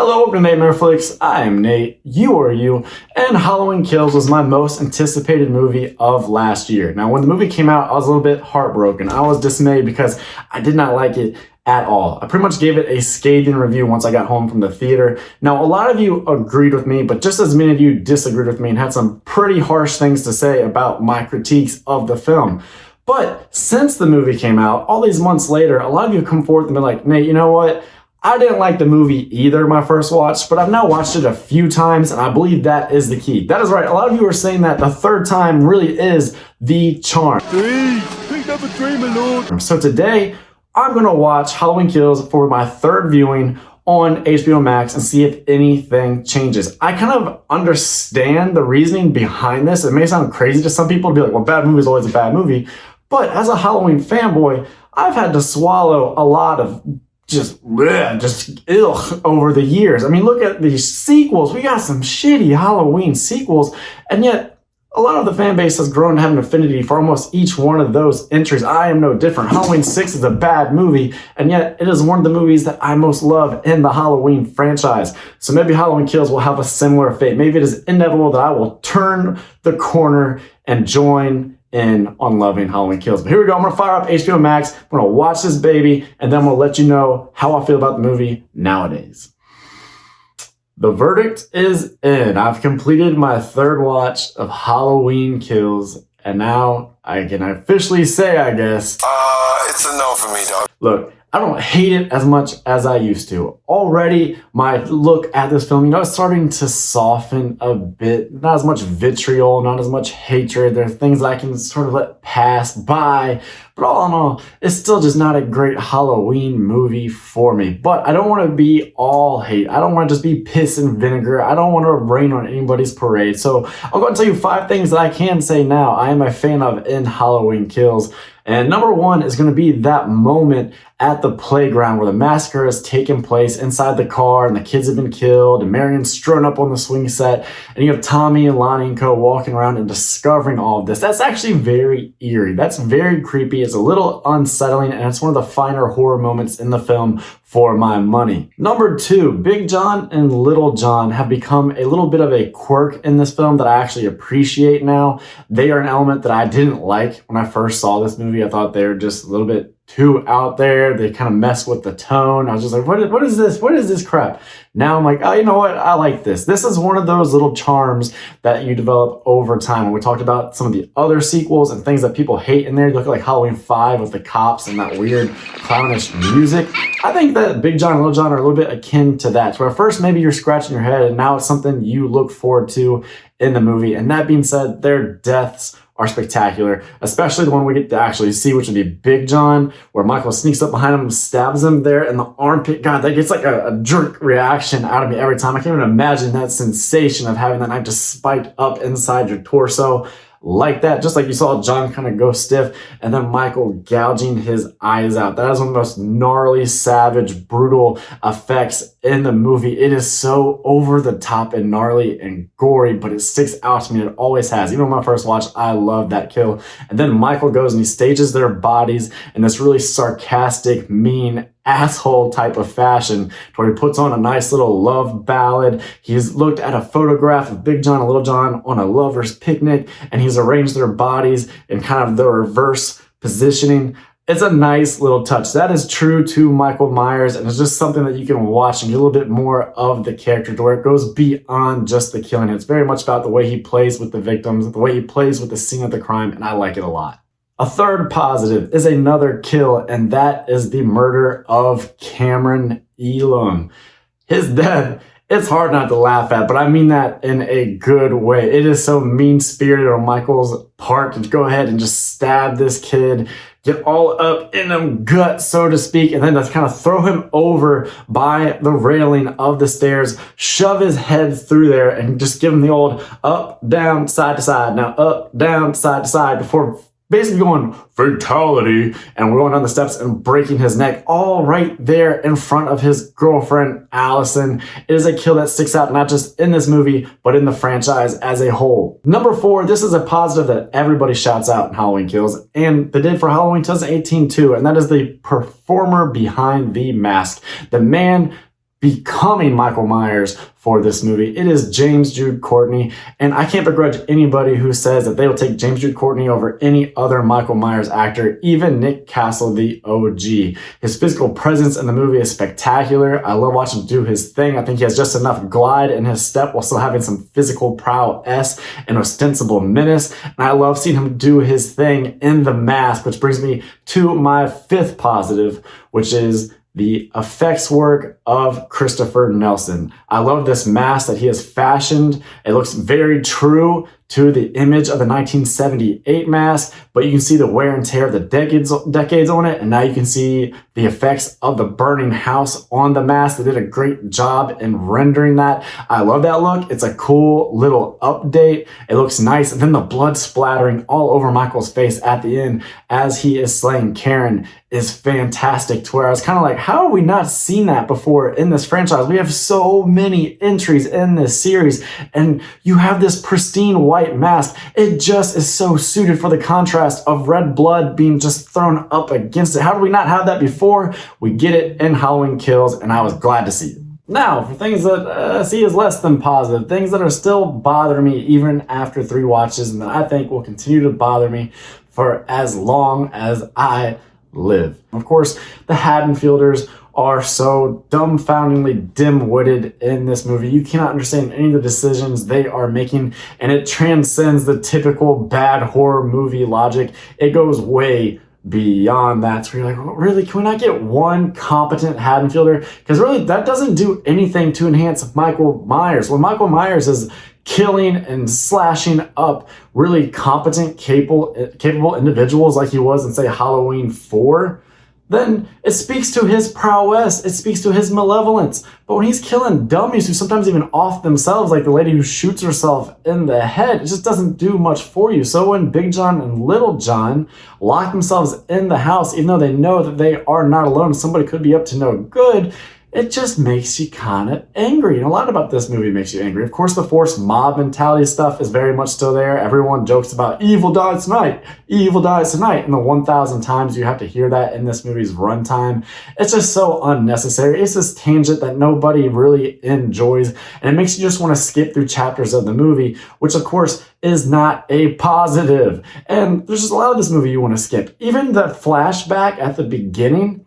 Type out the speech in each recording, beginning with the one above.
Hello, welcome to Nightmare Flicks. I am Nate, you are you, and Halloween Kills was my most anticipated movie of last year. Now, when the movie came out, I was a little bit heartbroken. I was dismayed because I did not like it at all. I pretty much gave it a scathing review once I got home from the theater. Now, a lot of you agreed with me, but just as many of you disagreed with me and had some pretty harsh things to say about my critiques of the film. But since the movie came out, all these months later, a lot of you have come forth and been like, Nate, you know what? I didn't like the movie either my first watch, but I've now watched it a few times, and I believe that is the key. That is right. A lot of you are saying that the third time really is the charm. Pick up a dream, my lord. So today, I'm going to watch Halloween Kills for my third viewing on HBO Max and see if anything changes. I kind of understand the reasoning behind this. It may sound crazy to some people to be like, well, bad movie is always a bad movie. But as a Halloween fanboy, I've had to swallow a lot of just ill over the years. I mean, look at these sequels. We got some shitty Halloween sequels, and yet a lot of the fan base has grown to have an affinity for almost each one of those entries. I am no different. Halloween 6 is a bad movie, and yet it is one of the movies that I most love in the Halloween franchise. So maybe Halloween Kills will have a similar fate. Maybe it is inevitable that I will turn the corner and join in on loving Halloween Kills. But here we go. I'm going to fire up HBO Max. I'm going to watch this baby, and then I'm going to let you know how I feel about the movie nowadays. The verdict is in. I've completed my third watch of Halloween Kills, and now I can officially say, I guess, It's a no for me, dog. Look, I don't hate it as much as I used to. Already, my look at this film, it's starting to soften a bit. Not as much vitriol, not as much hatred. There are things that I can sort of let pass by. But all in all, it's still just not a great Halloween movie for me. But I don't want to be all hate. I don't want to just be piss and vinegar. I don't want to rain on anybody's parade. So I'll go and tell you 5 things that I can say now I am a fan of in Halloween Kills. And number 1 is going to be that moment at the playground where the massacre has taken place inside the car and the kids have been killed and Marion's strewn up on the swing set and you have Tommy and Lonnie and co walking around and discovering all of this. That's actually very eerie. That's very creepy. It's a little unsettling, and it's one of the finer horror moments in the film for my money. Number 2, Big John and Little John have become a little bit of a quirk in this film that I actually appreciate now. They are an element that I didn't like when I first saw this movie. I thought they were just a little bit too out there. They kind of mess with the tone. I was just like, what is this? What is this crap? Now I'm like, oh, you know what? I like this. This is one of those little charms that you develop over time. When we talked about some of the other sequels and things that people hate in there, you look at like Halloween 5 with the cops and that weird clownish music. I think that Big John and Little John are a little bit akin to that. So at first, maybe you're scratching your head and now it's something you look forward to in the movie. And that being said, their deaths are spectacular, especially the one we get to actually see, which would be Big John, where Michael sneaks up behind him and stabs him there in the armpit. God, that gets like a jerk reaction out of me every time. I can't even imagine that sensation of having that knife just spiked up inside your torso like that, just like you saw John kind of go stiff, and then Michael gouging his eyes out. That is one of the most gnarly, savage, brutal effects in the movie. It is so over the top and gnarly and gory, but it sticks out to me. It always has. Even on my first watch, I love that kill. And then Michael goes and he stages their bodies in this really sarcastic, mean, asshole type of fashion where he puts on a nice little love ballad. He's looked at a photograph of Big John and Little John on a lover's picnic, and he's arranged their bodies in kind of the reverse positioning. It's a nice little touch. That is true to Michael Myers, and it's just something that you can watch and get a little bit more of the character to where it goes beyond just the killing. It's very much about the way he plays with the victims, the way he plays with the scene of the crime, and I like it a lot. A third positive is another kill, and that is the murder of Cameron Elam. His death, it's hard not to laugh at, but I mean that in a good way. It is so mean-spirited on Michael's part to go ahead and just stab this kid, get all up in him gut, so to speak, and then to kind of throw him over by the railing of the stairs, shove his head through there, and just give him the old up, down, side to side. Now up, down, side to side before basically going fatality, and we're going down the steps and breaking his neck, all right there in front of his girlfriend, Allison. It is a kill that sticks out not just in this movie, but in the franchise as a whole. Number 4, this is a positive that everybody shouts out in Halloween Kills, and they did for Halloween 2018 too, and that is the performer behind the mask. The man becoming Michael Myers for this movie. It is James Jude Courtney, and I can't begrudge anybody who says that they will take James Jude Courtney over any other Michael Myers actor, even Nick Castle, the OG. His physical presence in the movie is spectacular. I love watching him do his thing. I think he has just enough glide in his step while still having some physical prowess and ostensible menace. And I love seeing him do his thing in The Mask, which brings me to my fifth positive, which is the effects work of Christopher Nelson. I love this mask that he has fashioned. It looks very true to the image of the 1978 mask, but you can see the wear and tear of the decades on it, and now you can see the effects of the burning house on the mask. They did a great job in rendering that. I love that look. It's a cool little update. It looks nice. And then the blood splattering all over Michael's face at the end as he is slaying Karen is fantastic, to where I was kind of like, how have we not seen that before in this franchise? We have so many entries in this series, and you have this pristine white mask. It just is so suited for the contrast of red blood being just thrown up against it. How did we not have that before? We get it in Halloween Kills, and I was glad to see it. Now, for things that I see as less than positive, things that are still bothering me even after 3 watches, and that I think will continue to bother me for as long as I live. Of course, the Haddonfielders are so dumbfoundingly dim-witted in this movie. You cannot understand any of the decisions they are making, and it transcends the typical bad horror movie logic. It goes way beyond that. So you're like, really, can we not get one competent Haddonfielder? Because really, that doesn't do anything to enhance Michael Myers. When Michael Myers is killing and slashing up really competent, capable individuals like he was in, say, Halloween 4, then it speaks to his prowess, it speaks to his malevolence. But when he's killing dummies who sometimes even off themselves, like the lady who shoots herself in the head, it just doesn't do much for you. So when Big John and Little John lock themselves in the house, even though they know that they are not alone, somebody could be up to no good, it just makes you kind of angry. And a lot about this movie makes you angry. Of course, the forced mob mentality stuff is very much still there. Everyone jokes about evil dies tonight, evil dies tonight. And the 1,000 times you have to hear that in this movie's runtime, it's just so unnecessary. It's this tangent that nobody really enjoys. And it makes you just want to skip through chapters of the movie, which of course is not a positive. And there's just a lot of this movie you want to skip. Even the flashback at the beginning,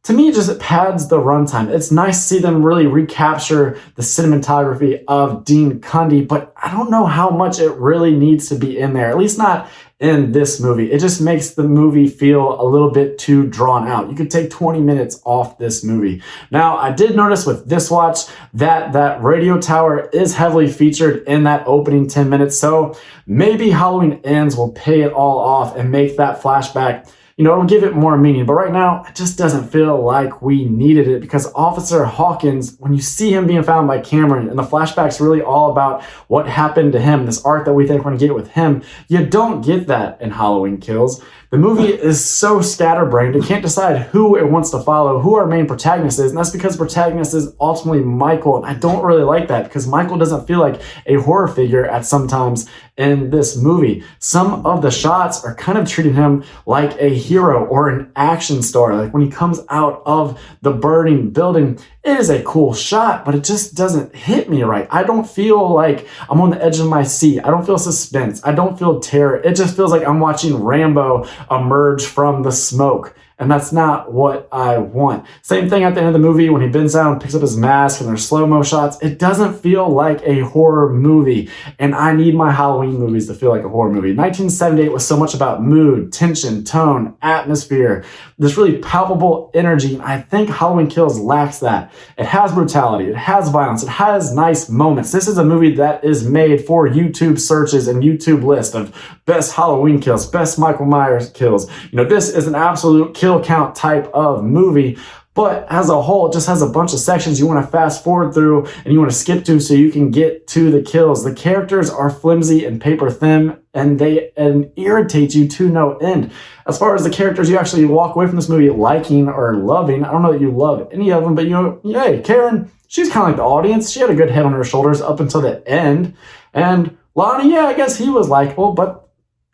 to me, it just pads the runtime. It's nice to see them really recapture the cinematography of Dean Cundey, but I don't know how much it really needs to be in there, at least not in this movie. It just makes the movie feel a little bit too drawn out. You could take 20 minutes off this movie. Now, I did notice with this watch that that radio tower is heavily featured in that opening 10 minutes, so maybe Halloween Ends will pay it all off and make that flashback, it'll give it more meaning. But right now, it just doesn't feel like we needed it, because Officer Hawkins, when you see him being found by Cameron, and the flashback's really all about what happened to him, this arc that we think we're going to get with him, you don't get that in Halloween Kills. The movie is so scatterbrained, it can't decide who it wants to follow, who our main protagonist is, and that's because the protagonist is ultimately Michael, and I don't really like that, because Michael doesn't feel like a horror figure at some times in this movie. Some of the shots are kind of treating him like a hero or an action star. Like when he comes out of the burning building, it is a cool shot, but it just doesn't hit me right. I don't feel like I'm on the edge of my seat. I don't feel suspense. I don't feel terror. It just feels like I'm watching Rambo emerge from the smoke. And that's not what I want. Same thing at the end of the movie when he bends down and picks up his mask and there's slow-mo shots. It doesn't feel like a horror movie. And I need my Halloween movies to feel like a horror movie. 1978 was so much about mood, tension, tone, atmosphere, this really palpable energy. And I think Halloween Kills lacks that. It has brutality. It has violence. It has nice moments. This is a movie that is made for YouTube searches and YouTube lists of best Halloween kills, best Michael Myers kills. This is an absolute kill count type of movie, but as a whole, it just has a bunch of sections you want to fast forward through and you want to skip to so you can get to the kills. The characters are flimsy and paper thin, and they irritate you to no end. As far as the characters you actually walk away from this movie liking or loving, I don't know that you love any of them, but hey, Karen, she's kind of like the audience. She had a good head on her shoulders up until the end. And Lonnie, yeah, I guess he was likable, but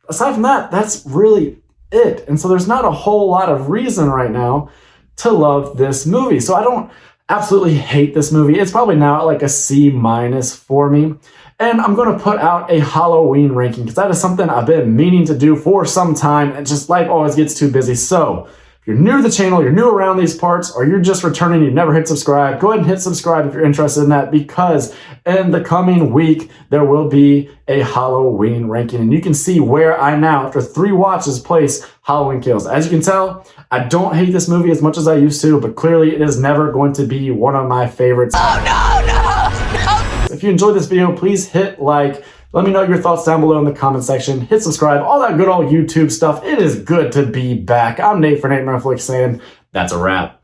aside from that, that's really it. And so there's not a whole lot of reason right now to love this movie. So I don't absolutely hate this movie. It's probably now at like a C- for me. And I'm going to put out a Halloween ranking because that is something I've been meaning to do for some time, and just life always gets too busy. So if you're new to the channel, you're new around these parts, or you're just returning, you've never hit subscribe, go ahead and hit subscribe if you're interested in that, because in the coming week, there will be a Halloween ranking. And you can see where I now, after 3 watches, place Halloween Kills. As you can tell, I don't hate this movie as much as I used to, but clearly it is never going to be one of my favorites. Oh, no! If you enjoyed this video, please hit like. Let me know your thoughts down below in the comment section. Hit subscribe, all that good old YouTube stuff. It is good to be back. I'm Nate for Nate Netflix saying that's a wrap.